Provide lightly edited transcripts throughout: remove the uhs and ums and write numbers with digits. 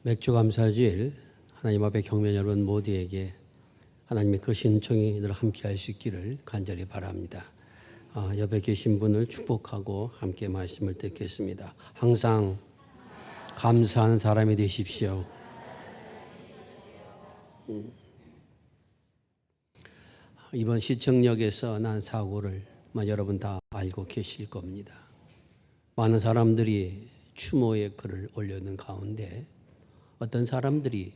맥주 감사주일 하나님 앞에 경외 여러분 모두에게 하나님의 그 신청이 늘 함께할 수 있기를 간절히 바랍니다. 옆에 계신 분을 축복하고 함께 말씀을 듣겠습니다. 항상 감사하는 사람이 되십시오. 이번 시청역에서 난 사고를 여러분 다 알고 계실 겁니다. 많은 사람들이 추모의 글을 올려놓은 가운데 어떤 사람들이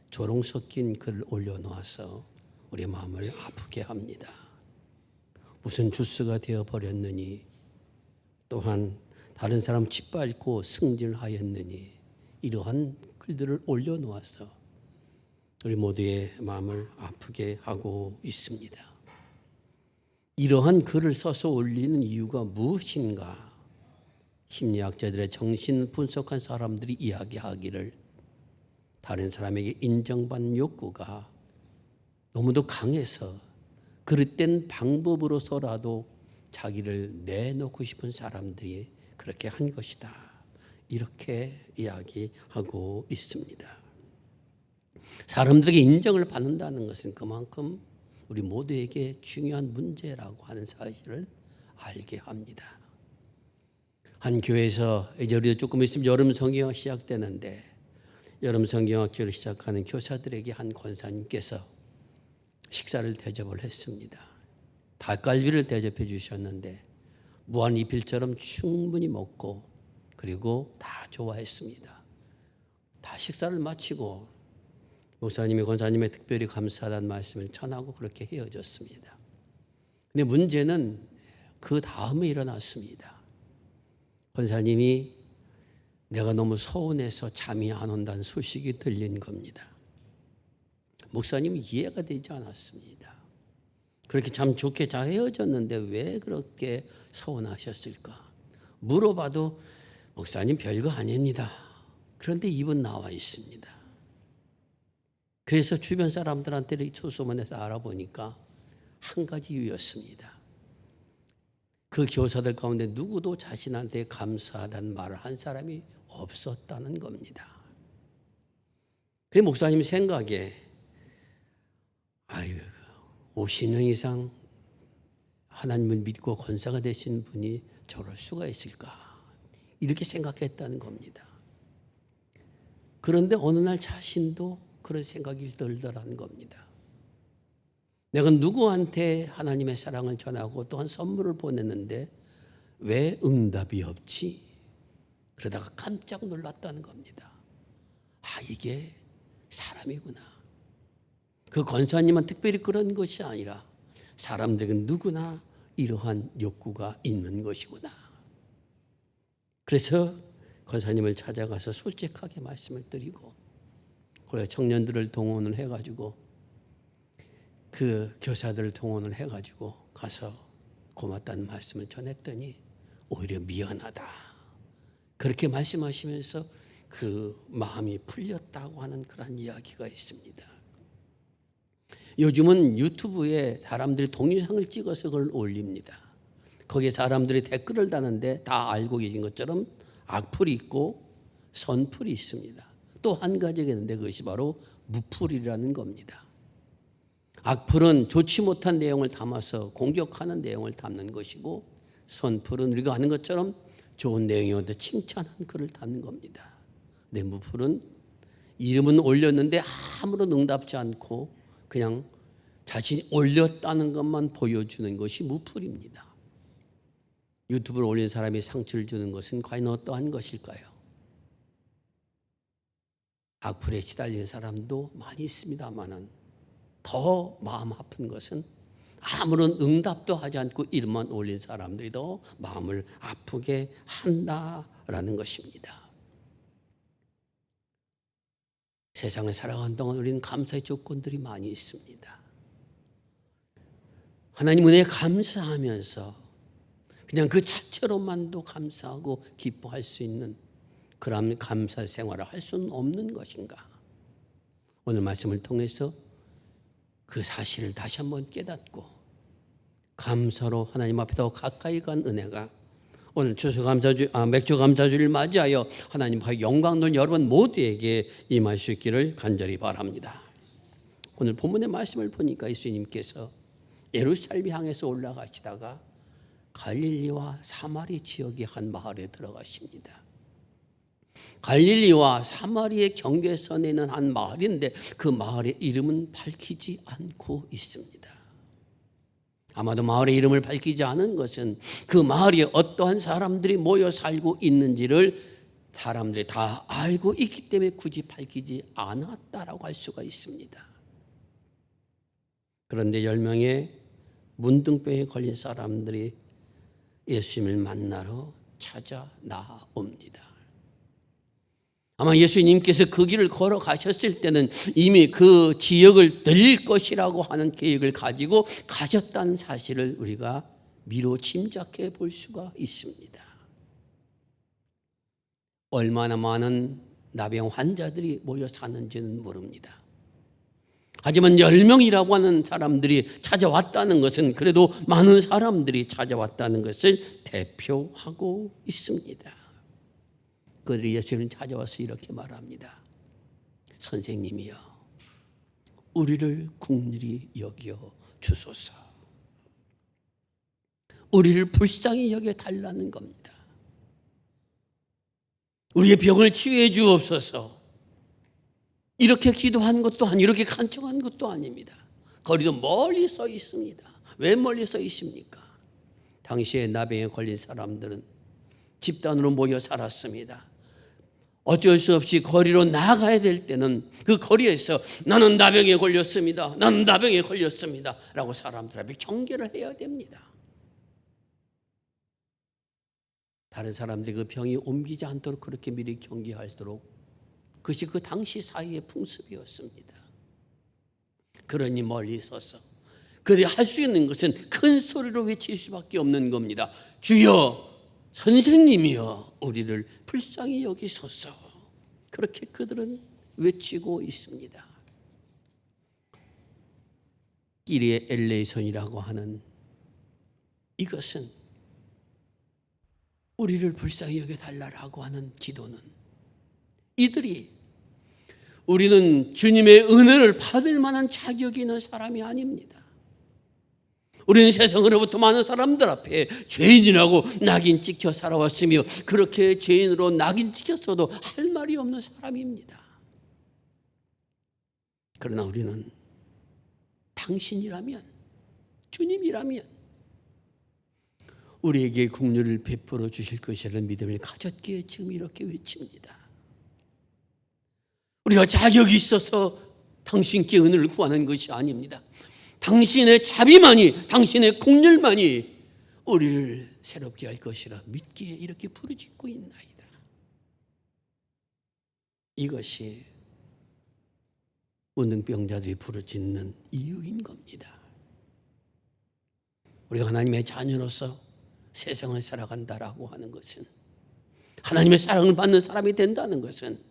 조롱 섞인 글을 올려놓아서 우리 마음을 아프게 합니다. 무슨 주스가 되어버렸느니, 또한 다른 사람 짓밟고 승질하였느니, 이러한 글들을 올려놓아서 우리 모두의 마음을 아프게 하고 있습니다. 이러한 글을 써서 올리는 이유가 무엇인가? 심리학자들의 정신 분석한 사람들이 이야기하기를 다른 사람에게 인정받는 욕구가 너무도 강해서 그릇된 방법으로서라도 자기를 내놓고 싶은 사람들이 그렇게 한 것이다. 이렇게 이야기하고 있습니다. 사람들에게 인정을 받는다는 것은 그만큼 우리 모두에게 중요한 문제라고 하는 사실을 알게 합니다. 한 교회에서 이제 우리 조금 있으면 여름 성경학 시작되는데 여름 성경학교를 시작하는 교사들에게 한 권사님께서 식사를 대접을 했습니다. 닭갈비를 대접해 주셨는데 무한리필처럼 충분히 먹고 그리고 다 좋아했습니다. 다 식사를 마치고 목사님이 권사님의 특별히 감사하다는 말씀을 전하고 그렇게 헤어졌습니다. 근데 문제는 그 다음에 일어났습니다. 권사님이 내가 너무 서운해서 잠이 안 온다는 소식이 들린 겁니다. 목사님은 이해가 되지 않았습니다. 그렇게 참 좋게 잘 헤어졌는데 왜 그렇게 서운하셨을까? 물어봐도 목사님 별거 아닙니다. 그런데 입은 나와 있습니다. 그래서 주변 사람들한테 소소문해서 알아보니까 한 가지 이유였습니다. 그 교사들 가운데 누구도 자신한테 감사하다는 말을 한 사람이 없었다는 겁니다. 그 목사님 생각에 50년 이상 하나님을 믿고 권사가 되신 분이 저럴 수가 있을까? 이렇게 생각했다는 겁니다. 그런데 어느 날 자신도 그런 생각이 들더라는 겁니다. 내가 누구한테 하나님의 사랑을 전하고 또한 선물을 보냈는데 왜 응답이 없지? 그러다가 깜짝 놀랐다는 겁니다. 이게 사람이구나. 그 권사님은 특별히 그런 것이 아니라 사람들에게 누구나 이러한 욕구가 있는 것이구나. 그래서 권사님을 찾아가서 솔직하게 말씀을 드리고 그래 청년들을 동원을 해가지고 그 교사들을 동원을 해가지고 가서 고맙다는 말씀을 전했더니 오히려 미안하다. 그렇게 말씀하시면서 그 마음이 풀렸다고 하는 그런 이야기가 있습니다. 요즘은 유튜브에 사람들이 동영상을 찍어서 그걸 올립니다. 거기에 사람들이 댓글을 다는데 다 알고 계신 것처럼 악플이 있고 선플이 있습니다. 또 한 가지가 있는데 그것이 바로 무플이라는 겁니다. 악플은 좋지 못한 내용을 담아서 공격하는 내용을 담는 것이고 선플은 우리가 아는 것처럼 좋은 내용이어도 칭찬한 글을 담는 겁니다. 근데 무플은 이름은 올렸는데 아무런 응답지 않고 그냥 자신이 올렸다는 것만 보여주는 것이 무플입니다. 유튜브를 올린 사람이 상처를 주는 것은 과연 어떠한 것일까요? 악플에 시달린 사람도 많이 있습니다만은 더 마음 아픈 것은 아무런 응답도 하지 않고 이름만 올린 사람들이 더 마음을 아프게 한다라는 것입니다. 세상을 살아가는 동안 우리는 감사의 조건들이 많이 있습니다. 하나님 은혜에 감사하면서 그냥 그 자체로만도 감사하고 기뻐할 수 있는 그런 감사 생활을 할 수는 없는 것인가? 오늘 말씀을 통해서 그 사실을 다시 한번 깨닫고 감사로 하나님 앞에 더 가까이 간 은혜가 오늘 맥주 감사주를 맞이하여 하나님과 영광을 여러분 모두에게 임할 수 있기를 간절히 바랍니다. 오늘 본문의 말씀을 보니까 예수님께서 예루살렘 향해서 올라가시다가 갈릴리와 사마리 지역의 한 마을에 들어가십니다. 갈릴리와 사마리의 경계선에 있는 한 마을인데 그 마을의 이름은 밝히지 않고 있습니다. 아마도 마을의 이름을 밝히지 않은 것은 그 마을에 어떠한 사람들이 모여 살고 있는지를 사람들이 다 알고 있기 때문에 굳이 밝히지 않았다라고 할 수가 있습니다. 그런데 10명의 문둥병에 걸린 사람들이 예수님을 만나러 찾아 나옵니다. 아마 예수님께서 그 길을 걸어가셨을 때는 이미 그 지역을 들릴 것이라고 하는 계획을 가지고 가셨다는 사실을 우리가 미로 짐작해 볼 수가 있습니다. 얼마나 많은 나병 환자들이 모여 사는지는 모릅니다. 하지만 10명이라고 하는 사람들이 찾아왔다는 것은 그래도 많은 사람들이 찾아왔다는 것을 대표하고 있습니다. 그들이 예수님을 찾아와서 이렇게 말합니다. 선생님이여, 우리를 긍휼히 여겨 주소서. 우리를 불쌍히 여겨 달라는 겁니다. 우리의 병을 치유해 주옵소서. 이렇게 기도한 것도 아니고 이렇게 간청한 것도 아닙니다. 거리도 멀리 서 있습니다. 왜 멀리 서 있습니까? 당시에 나병에 걸린 사람들은 집단으로 모여 살았습니다. 어쩔 수 없이 거리로 나가야 될 때는 그 거리에서 나는 나병에 걸렸습니다. 나는 나병에 걸렸습니다. 라고 사람들 앞에 경계를 해야 됩니다. 다른 사람들이 그 병이 옮기지 않도록 그렇게 미리 경계할수록 그것이 그 당시 사회의 풍습이었습니다. 그러니 멀리 서서 그들이 할 수 있는 것은 큰 소리로 외칠 수밖에 없는 겁니다. 주여, 선생님이여, 우리를 불쌍히 여기소서. 그렇게 그들은 외치고 있습니다. 끼리의 엘레이손이라고 하는 이것은 우리를 불쌍히 여겨달라고 하는 기도는 이들이 우리는 주님의 은혜를 받을 만한 자격이 있는 사람이 아닙니다. 우리는 세상으로부터 많은 사람들 앞에 죄인이라고 낙인 찍혀 살아왔으며 그렇게 죄인으로 낙인 찍혔어도 할 말이 없는 사람입니다. 그러나 우리는 당신이라면, 주님이라면 우리에게 긍휼을 베풀어 주실 것이라는 믿음을 가졌기에 지금 이렇게 외칩니다. 우리가 자격이 있어서 당신께 은혜를 구하는 것이 아닙니다. 당신의 자비만이, 당신의 긍휼만이 우리를 새롭게 할 것이라 믿기에 이렇게 부르짖고 있나이다. 이것이 문둥병자들이 부르짖는 이유인 겁니다. 우리가 하나님의 자녀로서 세상을 살아간다라고 하는 것은, 하나님의 사랑을 받는 사람이 된다는 것은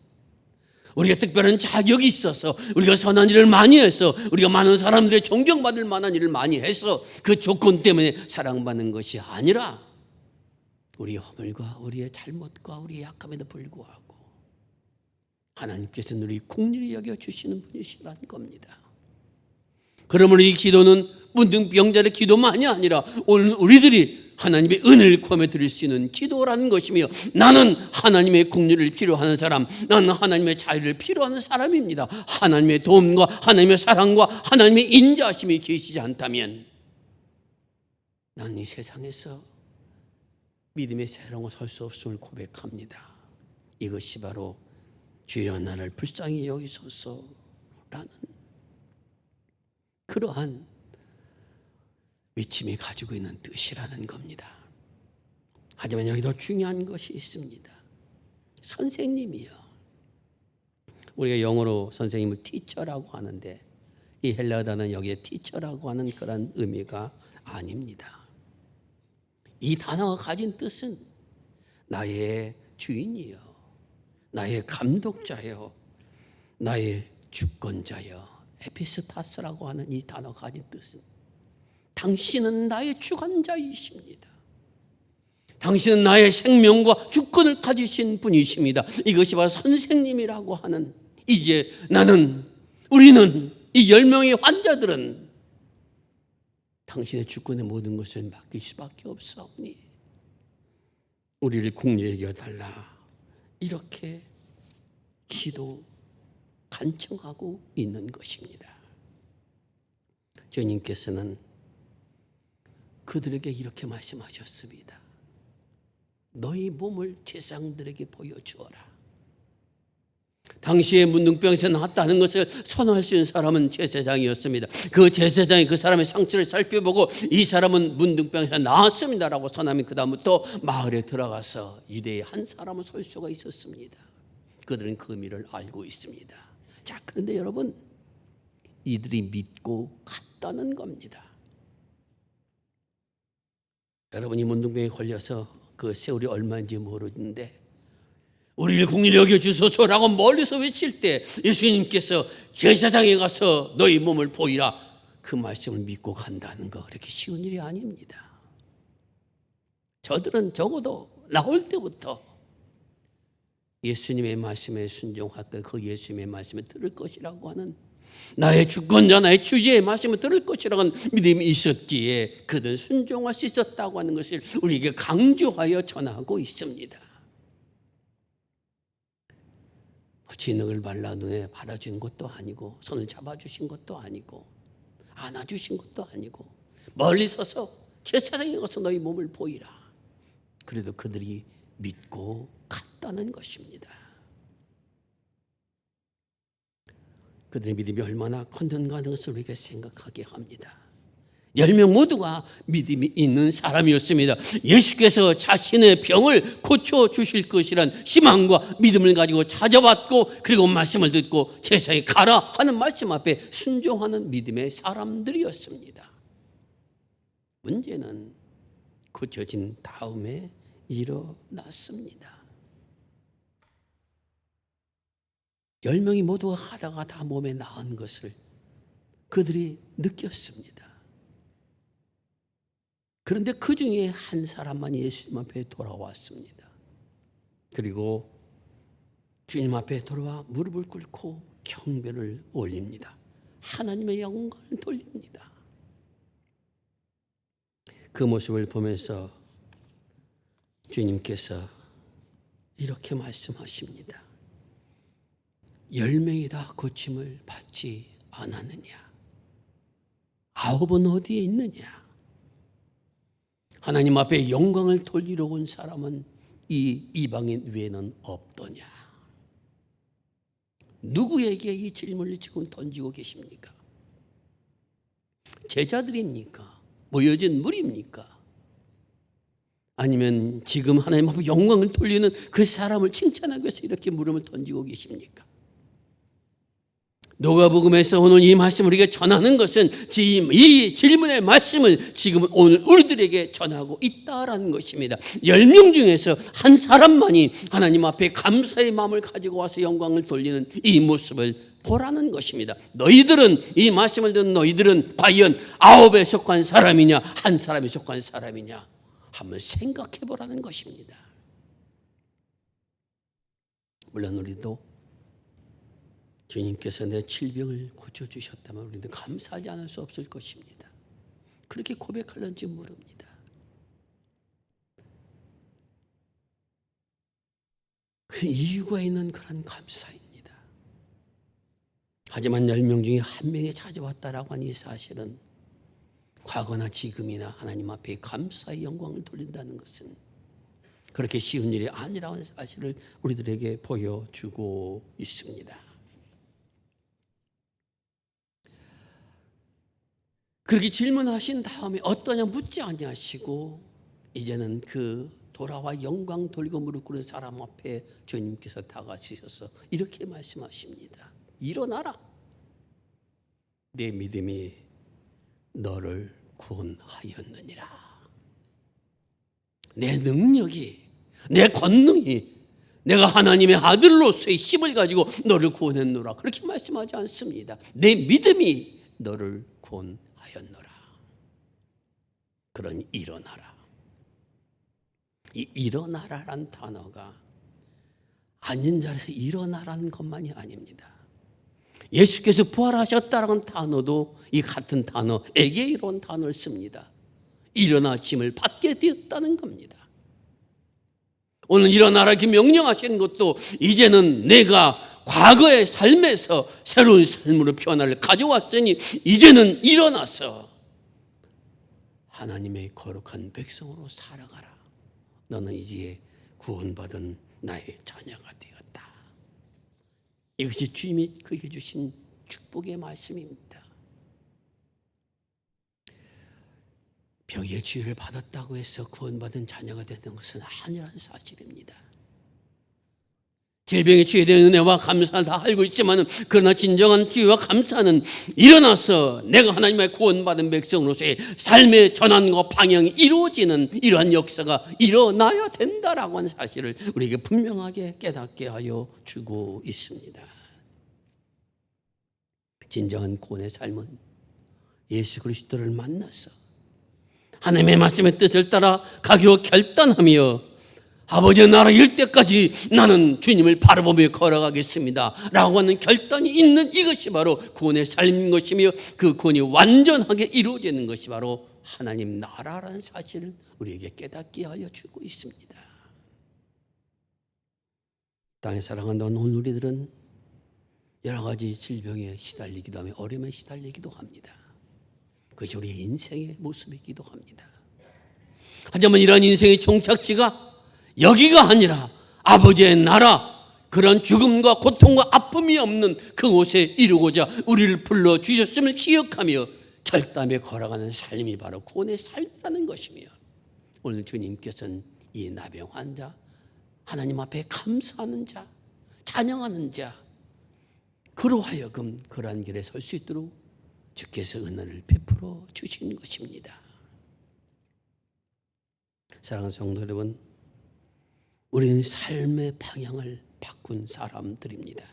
우리가 특별한 자격이 있어서, 우리가 선한 일을 많이 해서, 우리가 많은 사람들의 존경받을 만한 일을 많이 해서 그 조건 때문에 사랑받는 것이 아니라 우리의 허물과 우리의 잘못과 우리의 약함에도 불구하고 하나님께서는 우리 긍휼히 여겨주시는 분이시라는 겁니다. 그러므로 이 기도는 문둥병자의 기도만이 아니라 오늘 우리들이 하나님의 은혜를 구하며 드릴 수 있는 기도라는 것이며, 나는 하나님의 긍휼을 필요하는 사람, 나는 하나님의 자유를 필요하는 사람입니다. 하나님의 도움과 하나님의 사랑과 하나님의 인자하심이 계시지 않다면 나는 이 세상에서 믿음의 새로운 설 수 없음을 고백합니다. 이것이 바로 주여 나를 불쌍히 여기소서라는 그러한 외침이 가지고 있는 뜻이라는 겁니다. 하지만 여기 더 중요한 것이 있습니다. 선생님이요. 우리가 영어로 선생님을 teacher라고 하는데 이 헬라어 단어는 여기에 teacher라고 하는 그런 의미가 아닙니다. 이 단어가 가진 뜻은 나의 주인이요, 나의 감독자요, 나의 주권자요, 에피스타스라고 하는 이 단어가 가진 뜻은 당신은 나의 주관자이십니다. 당신은 나의 생명과 주권을 가지신 분이십니다. 이것이 바로 선생님이라고 하는, 이제 우리는 이 10명의 환자들은 당신의 주권의 모든 것을 맡길 수밖에 없사오니 우리를 긍휼히 여겨달라. 이렇게 기도 간청하고 있는 것입니다. 주님께서는 그들에게 이렇게 말씀하셨습니다. 너희 몸을 제사장들에게 보여주어라. 당시에 문둥병에서 나았다는 것을 선언할 수 있는 사람은 제사장이었습니다. 그 제사장이 그 사람의 상처를 살펴보고 이 사람은 문둥병에서 나았습니다라고 선언하면 그 다음부터 마을에 들어가서 유대의 한 사람을 설 수가 있었습니다. 그들은 그 의미를 알고 있습니다. 자, 그런데 여러분, 이들이 믿고 갔다는 겁니다. 여러분이 문둥병에 걸려서 그 세월이 얼마인지 모르는데 우리를 긍휼히 여겨주소서라고 멀리서 외칠 때 예수님께서 제사장에 가서 너희 몸을 보이라, 그 말씀을 믿고 간다는 거 그렇게 쉬운 일이 아닙니다. 저들은 적어도 나올 때부터 예수님의 말씀에 순종할 그 예수님의 말씀을 들을 것이라고 하는, 나의 주권자 나의 주제의 말씀을 들을 것이라고 하는 믿음이 있었기에 그들 순종할 수 있었다고 하는 것을 우리에게 강조하여 전하고 있습니다. 진흙을 발라 눈에 바라준 것도 아니고 손을 잡아주신 것도 아니고 안아주신 것도 아니고 멀리 서서 제사장에 가서 너희 몸을 보이라. 그래도 그들이 믿고 갔다는 것입니다. 그들의 믿음이 얼마나 컸는가 하는 것을 우리에게 생각하게 합니다. 10명 모두가 믿음이 있는 사람이었습니다. 예수께서 자신의 병을 고쳐주실 것이란 희망과 믿음을 가지고 찾아왔고, 그리고 말씀을 듣고 제사에 가라 하는 말씀 앞에 순종하는 믿음의 사람들이었습니다. 문제는 고쳐진 다음에 일어났습니다. 10명이 모두가 하다가 다 몸에 나은 것을 그들이 느꼈습니다. 그런데 그 중에 한 사람만 예수님 앞에 돌아왔습니다. 그리고 주님 앞에 돌아와 무릎을 꿇고 경배를 올립니다. 하나님의 영광을 돌립니다. 그 모습을 보면서 주님께서 이렇게 말씀하십니다. 10명이 다 고침을 받지 않았느냐? 9은 어디에 있느냐? 하나님 앞에 영광을 돌리러 온 사람은 이 이방인 외에는 없더냐? 누구에게 이 질문을 지금 던지고 계십니까? 제자들입니까? 모여진 무리입니까? 아니면 지금 하나님 앞에 영광을 돌리는 그 사람을 칭찬하기 위해서 이렇게 물음을 던지고 계십니까? 누가복음에서 오늘 이 말씀을 우리에게 전하는 것은 이 질문의 말씀을 지금 오늘 우리들에게 전하고 있다라는 것입니다. 10명 중에서 한 사람만이 하나님 앞에 감사의 마음을 가지고 와서 영광을 돌리는 이 모습을 보라는 것입니다. 너희들은, 이 말씀을 듣는 너희들은 과연 9에 속한 사람이냐, 한 사람에 속한 사람이냐 한번 생각해 보라는 것입니다. 물론 우리도 주님께서 내 질병을 고쳐주셨다면 우리는 감사하지 않을 수 없을 것입니다. 그렇게 고백할는지 모릅니다. 그 이유가 있는 그런 감사입니다. 하지만 10명 중에 한 명이 찾아왔다라고 하는 이 사실은 과거나 지금이나 하나님 앞에 감사의 영광을 돌린다는 것은 그렇게 쉬운 일이 아니라는 사실을 우리들에게 보여주고 있습니다. 그렇게 질문하신 다음에 어떠냐 묻지 아니하시고 이제는 그 돌아와 영광 돌리고 무릎 꿇은 사람 앞에 주님께서 다가서셔서 이렇게 말씀하십니다. 일어나라. 내 믿음이 너를 구원하였느니라. 내 능력이, 내 권능이 내가 하나님의 아들로서의 힘을 가지고 너를 구원했노라. 그렇게 말씀하지 않습니다. 내 믿음이 너를 구원하였노라. 그러니 일어나라. 이 일어나라란 단어가 앉은 자리에서 일어나라는 것만이 아닙니다. 예수께서 부활하셨다라는 단어도 이 같은 단어, 에게이로는 단어를 씁니다. 일어나 짐을 받게 되었다는 겁니다. 오늘 일어나라 이렇게 명령하시는 것도 이제는 내가 과거의 삶에서 새로운 삶으로 변화를 가져왔으니 이제는 일어나서 하나님의 거룩한 백성으로 살아가라. 너는 이제 구원받은 나의 자녀가 되었다. 이것이 주님이 그에게 주신 축복의 말씀입니다. 병의 치유를 받았다고 해서 구원받은 자녀가 되는 것은 아니라는 사실입니다. 질병의 치유에 은혜와 감사 다 알고 있지만 그러나 진정한 치유와 감사는 일어나서 내가 하나님의 구원받은 백성으로서의 삶의 전환과 방향이 이루어지는 이러한 역사가 일어나야 된다라고 하는 사실을 우리에게 분명하게 깨닫게 하여 주고 있습니다. 진정한 구원의 삶은 예수 그리스도를 만나서 하나님의 말씀의 뜻을 따라 가기로 결단하며 아버지의 나라 이룰 때까지 나는 주님을 바라보며 걸어가겠습니다 라고 하는 결단이 있는 이것이 바로 구원의 삶인 것이며 그 구원이 완전하게 이루어지는 것이 바로 하나님 나라라는 사실을 우리에게 깨닫게 하여 주고 있습니다. 땅에 사랑한다는 오늘 우리들은 여러 가지 질병에 시달리기도 하며 어려움에 시달리기도 합니다. 그것이 우리의 인생의 모습이기도 합니다. 하지만 이러한 인생의 종착지가 여기가 아니라 아버지의 나라, 그런 죽음과 고통과 아픔이 없는 그곳에 이루고자 우리를 불러주셨음을 기억하며 결단에 걸어가는 삶이 바로 구원의 삶이라는 것이며 오늘 주님께서는 이 나병 환자, 하나님 앞에 감사하는 자, 찬양하는 자, 그로 하여금 그러한 길에 설 수 있도록 주께서 은혜를 베풀어 주신 것입니다. 사랑하는 성도 여러분, 우리는 삶의 방향을 바꾼 사람들입니다.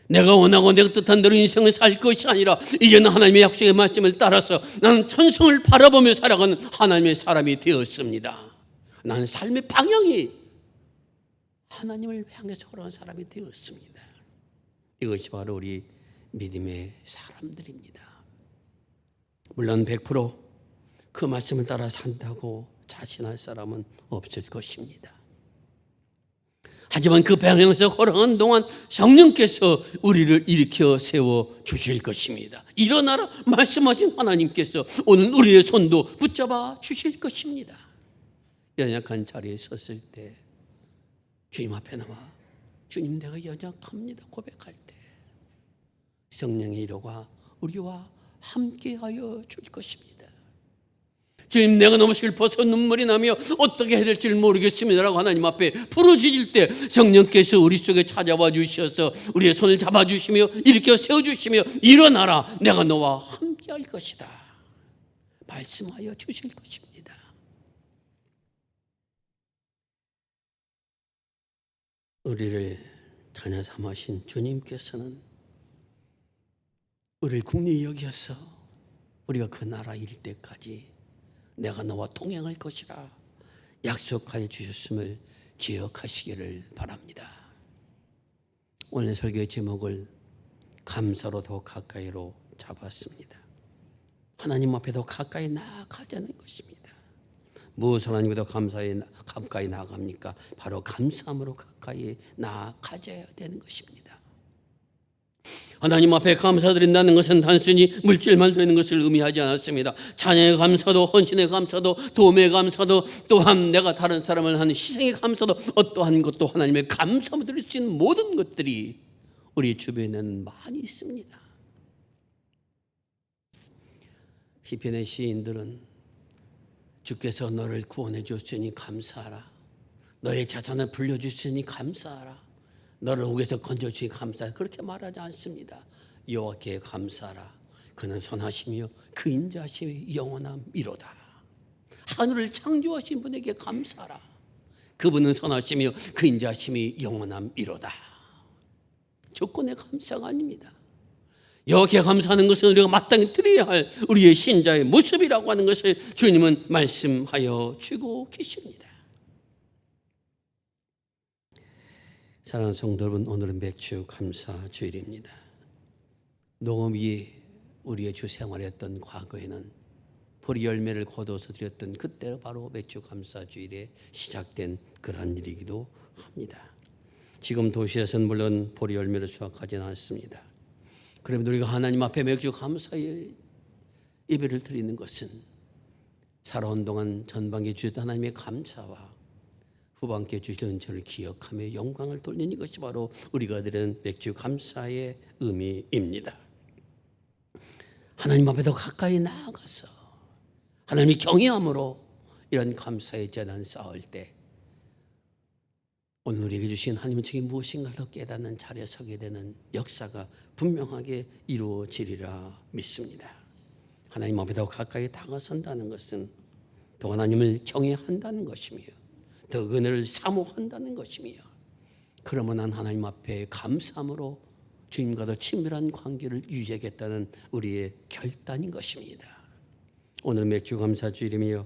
내가 원하고 내가 뜻한 대로 인생을 살 것이 아니라 이제는 하나님의 약속의 말씀을 따라서 나는 천성을 바라보며 살아가는 하나님의 사람이 되었습니다. 나는 삶의 방향이 하나님을 향해서 걸어가는 사람이 되었습니다. 이것이 바로 우리 믿음의 사람들입니다. 물론 100% 그 말씀을 따라 산다고 자신할 사람은 없을 것입니다. 하지만 그 방향에서 걸어가는 동안 성령께서 우리를 일으켜 세워 주실 것입니다. 일어나라 말씀하신 하나님께서 오늘 우리의 손도 붙잡아 주실 것입니다. 연약한 자리에 섰을 때 주님 앞에 나와 주님 내가 연약합니다 고백할 때 성령의 이로가 우리와 함께하여 줄 것입니다. 주님 내가 너무 슬퍼서 눈물이 나며 어떻게 해야 될지 모르겠습니다라고 하나님 앞에 부르짖을 때 성령께서 우리 속에 찾아와 주셔서 우리의 손을 잡아주시며 일으켜 세워주시며 일어나라 내가 너와 함께할 것이다 말씀하여 주실 것입니다. 우리를 자녀 삼으신 주님께서는 우리를 긍휼히 여기어서 우리가 그 나라 이룰 때까지 내가 너와 동행할 것이라 약속하여 주셨음을 기억하시기를 바랍니다. 오늘 설교의 제목을 감사로 더 가까이로 잡았습니다. 하나님 앞에 더 가까이 나아가자는 것입니다. 무엇을 하나님께 더 가까이 나아갑니까? 바로 감사함으로 가까이 나아가져야 되는 것입니다. 하나님 앞에 감사드린다는 것은 단순히 물질만 드리는 것을 의미하지 않았습니다. 자녀의 감사도, 헌신의 감사도, 도움의 감사도, 또한 내가 다른 사람을 하는 희생의 감사도, 어떠한 것도 하나님의 감사로 드릴 수 있는 모든 것들이 우리 주변에는 많이 있습니다. 시편의 시인들은 주께서 너를 구원해 주셨으니 감사하라. 너의 자산을 불려주시니 감사하라. 너를 옥에서 건져주시니 감사하라. 그렇게 말하지 않습니다. 여호와께 감사하라. 그는 선하시며 그 인자하심이 영원함이로다. 하늘을 창조하신 분에게 감사하라. 그분은 선하시며 그 인자하심이 영원함이로다. 조건의 감사가 아닙니다. 여기에 감사하는 것은 우리가 마땅히 드려야 할 우리의 신자의 모습이라고 하는 것을 주님은 말씀하여 주고 계십니다. 사랑하는 성도 여러분, 오늘은 맥주 감사 주일입니다. 농업이 우리의 주 생활이었던 과거에는 보리 열매를 거둬서 드렸던 그때 바로 맥주 감사 주일에 시작된 그러한 일이기도 합니다. 지금 도시에서는 물론 보리 열매를 수확하지는 않습니다. 그러면 우리가 하나님 앞에 맥주 감사의 예배를 드리는 것은 살아온 동안 전반기에 주셨던 하나님의 감사와 후반기에 주신 은혜를 기억하며 영광을 돌리는 이것이 바로 우리가 드리는 맥주 감사의 의미입니다. 하나님 앞에 더 가까이 나아가서 하나님이 경외함으로 이런 감사의 재단 쌓을 때 오늘 우리에게 주신 하나님의 책이 무엇인가를 더 깨닫는 자리에 서게 되는 역사가 분명하게 이루어지리라 믿습니다. 하나님 앞에 더 가까이 다가선다는 것은 더 하나님을 경외한다는 것이며 더 은혜를 사모한다는 것이며 그러면 난 하나님 앞에 감사함으로 주님과 더 친밀한 관계를 유지하겠다는 우리의 결단인 것입니다. 오늘 맥주 감사 주일이며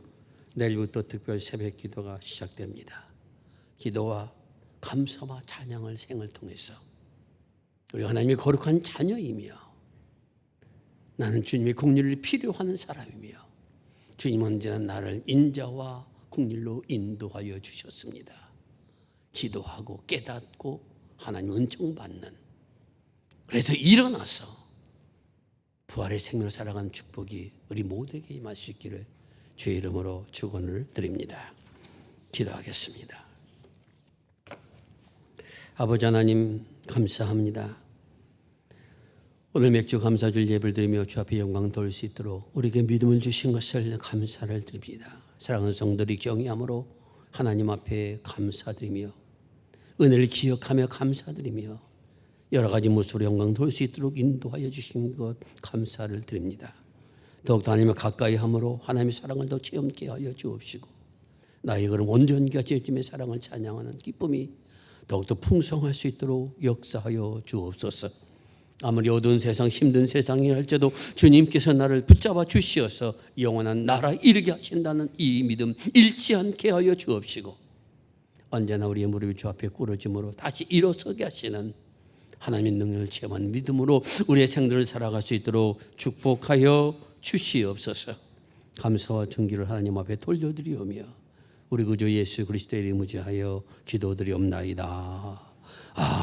내일부터 특별 새벽 기도가 시작됩니다. 기도와 감사와 찬양을 생을 통해서 우리 하나님의 거룩한 자녀이며 나는 주님의 국리를 필요하는 사람이며 주님은 언제나 나를 인자와 국리로 인도하여 주셨습니다. 기도하고 깨닫고 하나님 은총 받는, 그래서 일어나서 부활의 생명을 살아가는 축복이 우리 모두에게 임할 수 있기를 주의 이름으로 축원을 드립니다. 기도하겠습니다. 아버지 하나님 감사합니다. 오늘 맥주 감사주일 예배를 드리며 주 앞에 영광 돌릴 수 있도록 우리에게 믿음을 주신 것을 감사를 드립니다. 사랑하는 성도들이 경외함으로 하나님 앞에 감사드리며 은혜를 기억하며 감사드리며 여러 가지 모습으로 영광 돌릴 수 있도록 인도하여 주신 것 감사를 드립니다. 더욱더 하나님을 가까이 함으로 하나님의 사랑을 더 체험케 하여 주옵시고 나의 그런 온전과 진심의 사랑을 찬양하는 기쁨이 더욱더 풍성할 수 있도록 역사하여 주옵소서. 아무리 어두운 세상 힘든 세상이 할지라도 주님께서 나를 붙잡아 주시어서 영원한 나라에 이르게 하신다는 이 믿음 잃지 않게 하여 주옵시고 언제나 우리의 무릎이 주 앞에 꿇어짐으로 다시 일어서게 하시는 하나님의 능력을 체험한 믿음으로 우리의 생들을 살아갈 수 있도록 축복하여 주시옵소서. 감사와 존귀를 하나님 앞에 돌려드리오며 우리 구주 예수 그리스도의 이름을 의지하여 기도드리옵나이다. 아멘.